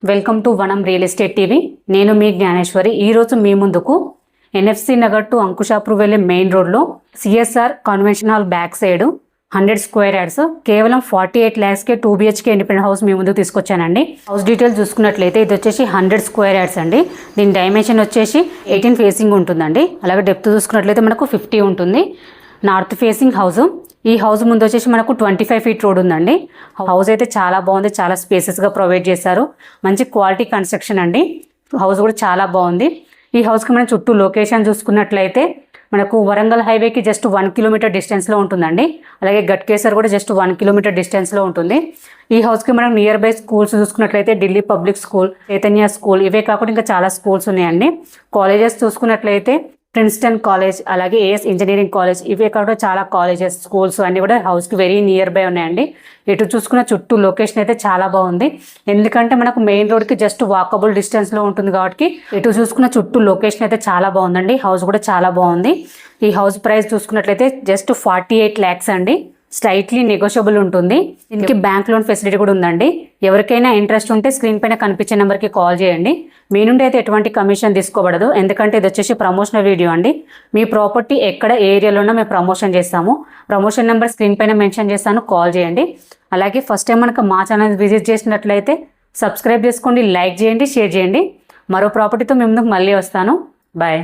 Welcome to వనం real estate TV. నేను మీ జ్ఞానేశ్వరి. ఈరోజు మీ ముందుకు ఎన్ఎఫ్సి నగర్ టు అంకుషాపూర్ వెళ్ళే మెయిన్ రోడ్లో CSR convention hall back side 100 square yards కేవలం 48 lakhsకే 2 BHK ఇండిపెండెంట్ హౌస్ మీ ముందుకు తీసుకొచ్చానండి. హౌస్ డీటెయిల్స్ చూసుకున్నట్లయితే ఇది వచ్చేసి 100 స్క్వేర్ యార్డ్స్ అండి. దీని డైమెన్షన్ వచ్చేసి 18 ఫేసింగ్ ఉంటుందండి. అలాగే డెప్త్ చూసుకున్నట్లయితే మనకు 50 ఉంటుంది. North facing house. ఈ హౌస్ ముందు వచ్చేసి మనకు 25 feet రోడ్ ఉందండి. హౌస్ అయితే చాలా బాగుంది, చాలా స్పేసెస్గా ప్రొవైడ్ చేశారు. మంచి క్వాలిటీ కన్స్ట్రక్షన్ అండి. హౌస్ కూడా చాలా బాగుంది. ఈ హౌస్కి మనం చుట్టూ లొకేషన్ చూసుకున్నట్లయితే మనకు వరంగల్ హైవేకి జస్ట్ 1 kilometer డిస్టెన్స్లో ఉంటుందండి. అలాగే గట్కేసర్ కూడా జస్ట్ 1 kilometer డిస్టెన్స్లో ఉంటుంది. ఈ హౌస్కి మనం నియర్ బై స్కూల్స్ చూసుకున్నట్లయితే Delhi public school, Chaitanya school, ఇవే కాకుండా ఇంకా చాలా స్కూల్స్ ఉన్నాయండి. కాలేజెస్ చూసుకున్నట్లయితే ప్రిన్స్టన్ కాలేజ్, అలాగే ఏఎస్ ఇంజనీరింగ్ కాలేజ్, ఇవే కాకుండా చాలా కాలేజెస్, స్కూల్స్ అన్నీ కూడా హౌస్కి వెరీ నియర్ బై ఉన్నాయండి. ఎటు చూసుకున్న చుట్టూ లొకేషన్ అయితే చాలా బాగుంది. ఎందుకంటే మనకు మెయిన్ రోడ్కి జస్ట్ వాకబుల్ డిస్టెన్స్లో ఉంటుంది కాబట్టి ఎటు చూసుకున్న చుట్టూ లొకేషన్ అయితే చాలా బాగుందండి. హౌస్ కూడా చాలా బాగుంది. ఈ హౌస్ ప్రైస్ చూసుకున్నట్లయితే జస్ట్ 48 lakhs అండి. స్లైట్లీ నెగోషియబుల్ ఉంటుంది. దీనికి బ్యాంక్ లోన్ ఫెసిలిటీ కూడా ఉందండి. ఎవరికైనా ఇంట్రెస్ట్ ఉంటే స్క్రీన్ పైన కనిపించే నెంబర్కి కాల్ చేయండి. మీ నుండి అయితే ఎటువంటి కమిషన్ తీసుకోబడదు, ఎందుకంటే ఇది వచ్చేసి ప్రమోషనల్ వీడియో అండి. మీ ప్రాపర్టీ ఎక్కడ ఏరియాలోనో మేము ప్రమోషన్ చేస్తాము. ప్రమోషన్ నెంబర్ స్క్రీన్ పైన మెన్షన్ చేస్తాను, కాల్ చేయండి. అలాగే ఫస్ట్ టైం మనకు మా ఛానల్ విజిట్ చేసినట్లయితే సబ్స్క్రైబ్ చేసుకోండి, లైక్ చేయండి, షేర్ చేయండి. మరో ప్రాపర్టీతో మీ ముందుకు మళ్ళీ వస్తాను. బాయ్.